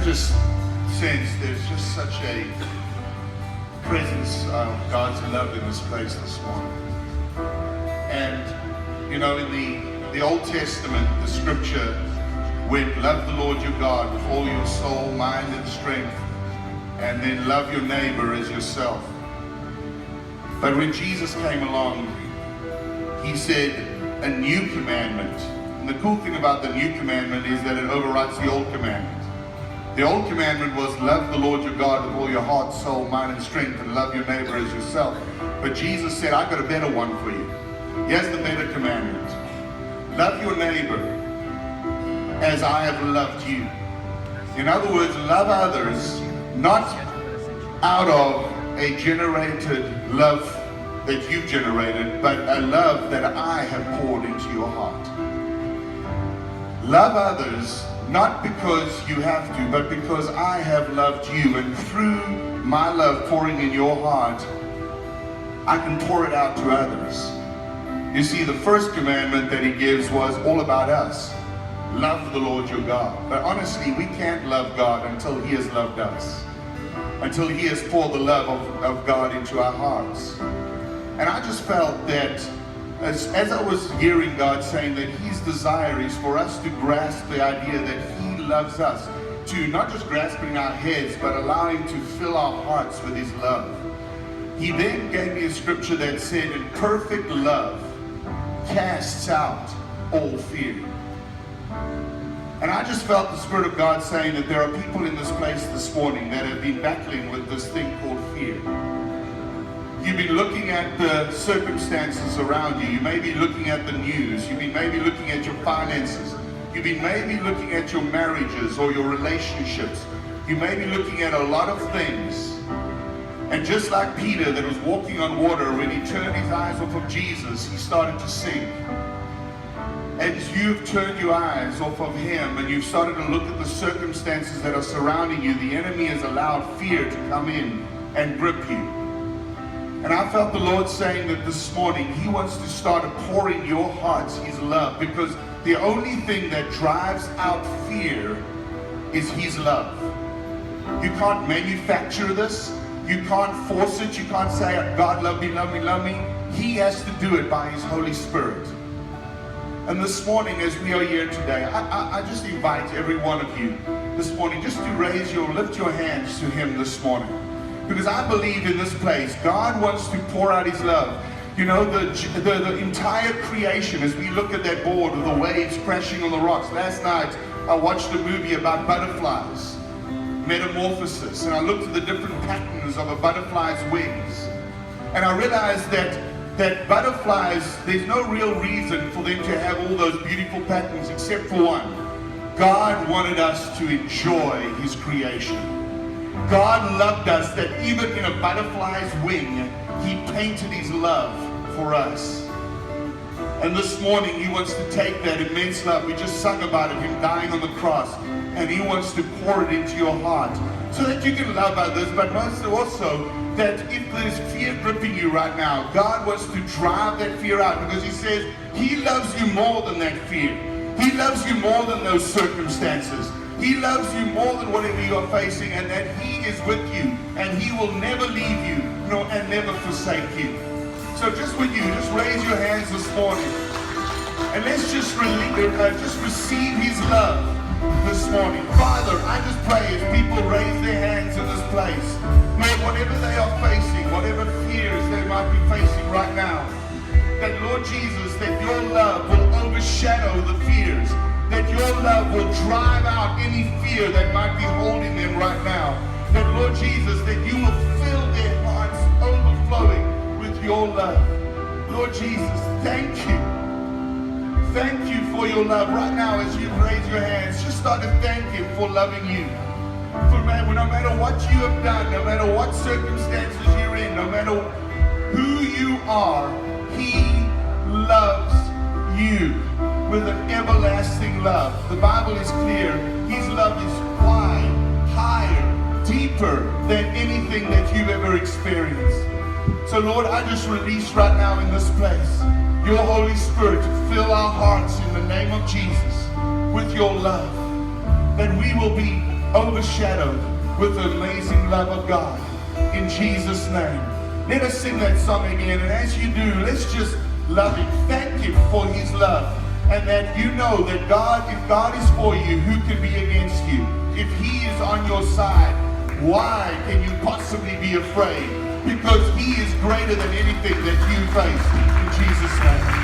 just sense there's just such a presence of God's love in this place this morning. And, you know, in the Old Testament, the scripture went, love the Lord your God with all your soul, mind, and strength, and then love your neighbor as yourself. But when Jesus came along, he said a new commandment. And the cool thing about the new commandment is that it overrides the old commandment. The old commandment was love the Lord your God with all your heart, soul, mind, and strength, and love your neighbor as yourself. But Jesus said, I've got a better one for you. Here's the better commandment. Love your neighbor as I have loved you. In other words, love others not out of a generated love that you've generated, but a love that I have poured into your heart. Love others not because you have to, but because I have loved you, and through my love pouring in your heart, I can pour it out to others. You see, the first commandment that he gives was all about us. Love the Lord your God. But honestly, we can't love God until he has loved us, until he has poured the love of God into our hearts. And I just felt that as I was hearing God saying that his desire is for us to grasp the idea that he loves us, to not just grasp it in our heads, but allow him to fill our hearts with his love. He then gave me a scripture that said, "And perfect love casts out all fear." And I just felt the Spirit of God saying that there are people in this place this morning that have been battling with this thing called fear. You've been looking at the circumstances around you. You may be looking at the news. You've been maybe looking at your finances. You've been maybe looking at your marriages or your relationships. You may be looking at a lot of things. And just like Peter that was walking on water, when he turned his eyes off of Jesus, he started to sink. As you've turned your eyes off of him and you've started to look at the circumstances that are surrounding you, the enemy has allowed fear to come in and grip you. And I felt the Lord saying that this morning he wants to start pouring your hearts his love, because the only thing that drives out fear is his love. You can't manufacture this. You can't force it. You can't say, God, love me, love me, love me. He has to do it by his Holy Spirit. And this morning, as we are here today, I just invite every one of you this morning just to lift your hands to him this morning. Because I believe in this place, God wants to pour out his love. You know, the entire creation, as we look at that board with the waves crashing on the rocks. Last night, I watched a movie about butterflies, metamorphosis, and I looked at the different patterns of a butterfly's wings. And I realized that butterflies, there's no real reason for them to have all those beautiful patterns except for one. God wanted us to enjoy his creation. God loved us that even in a butterfly's wing, he painted his love for us. And this morning, he wants to take that immense love. We just sung about it, him dying on the cross. And he wants to pour it into your heart so that you can love others, but also that if there's fear gripping you right now, God wants to drive that fear out, because he says he loves you more than that fear. He loves you more than those circumstances. He loves you more than whatever you are facing, and that he is with you, and he will never leave you and never forsake you. So just with you, just raise your hands this morning, and let's just receive his love this morning. Father, I just pray as people raise their hands in this place, Lord, whatever they are facing, whatever fears they might be facing right now, that Lord Jesus, that your love will overshadow the fears, that your love will drive out any fear that might be holding them right now. That Lord Jesus, that you will fill their hearts overflowing with your love. Lord Jesus, thank you. Thank you for your love. Right now, as you raise your hands, just start to thank him for loving you. For no matter what you have done, no matter what circumstances you're in, no matter who you are, he loves you with an everlasting love. The Bible is clear. His love is wide, higher, deeper than anything that you've ever experienced. So Lord, I just release right now in this place your Holy Spirit to fill our hearts in the name of Jesus with your love. That we will be overshadowed with the amazing love of God. In Jesus' name. Let us sing that song again. And as you do, let's just love Him. Thank Him for His love. And that you know that God, if God is for you, who can be against you? If He is on your side, why can you possibly be afraid? Because He is greater than anything that you face. In Jesus' name.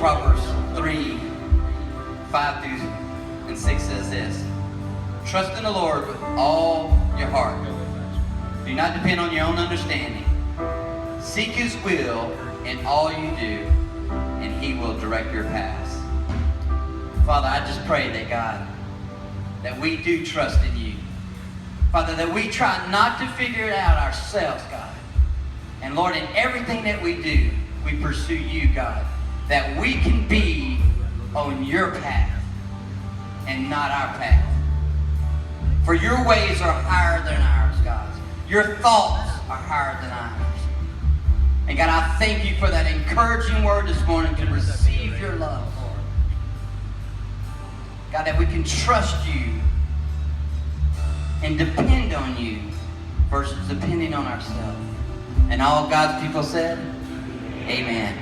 Proverbs 3:5-6 says this: trust in the Lord with all your heart. Do not depend on your own understanding. Seek His will in all you do, and He will direct your paths. Father, I just pray that, God, that we do trust in you. Father, that we try not to figure it out ourselves, God. And Lord, in everything that we do, we pursue you, God, that we can be on your path and not our path. For your ways are higher than ours, God. Your thoughts are higher than ours. And God, I thank you for that encouraging word this morning to receive your love, Lord. God, that we can trust you and depend on you versus depending on ourselves. And all God's people said, amen.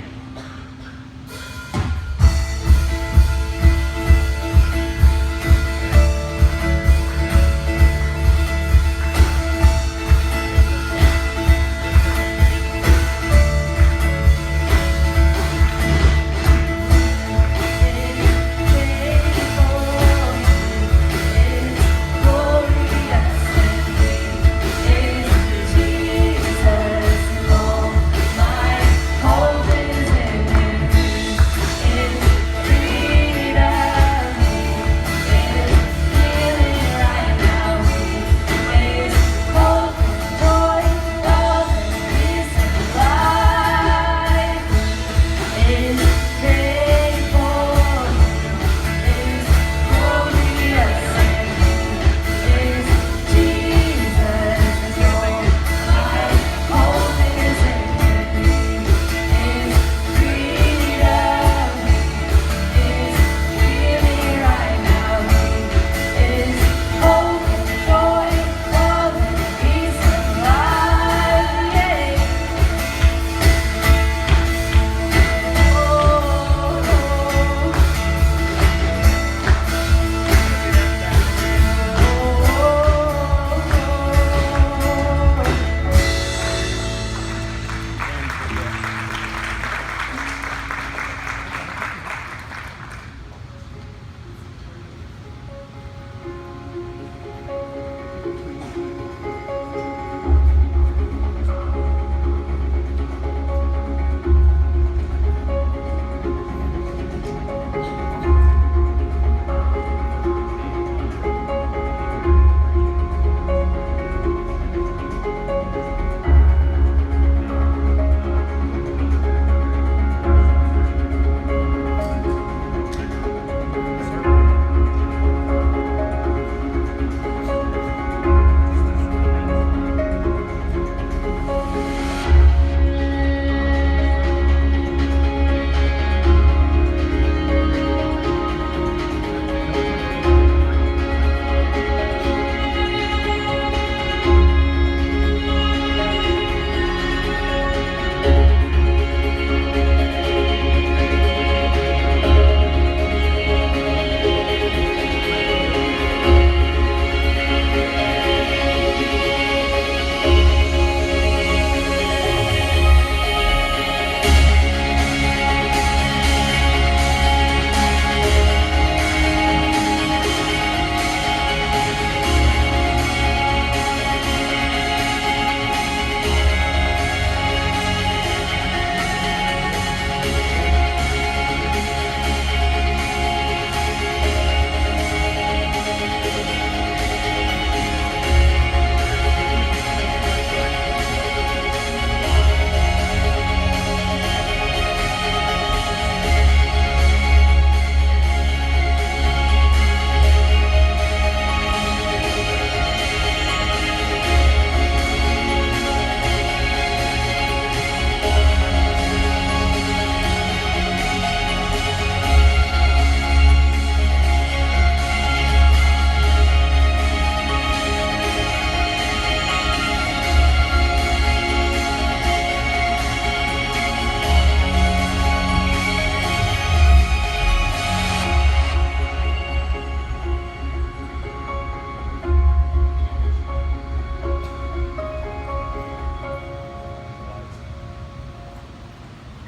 Jesus, all my hope is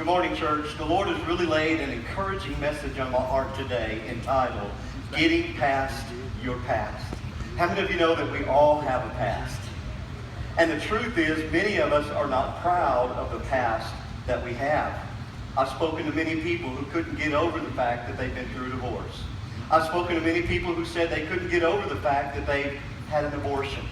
Good morning, church. The Lord has really laid an encouraging message on my heart today entitled, Getting Past Your Past. How many of you know that we all have a past? And the truth is, many of us are not proud of the past that we have. I've spoken to many people who couldn't get over the fact that they've been through divorce. I've spoken to many people who said they couldn't get over the fact that they had an abortion.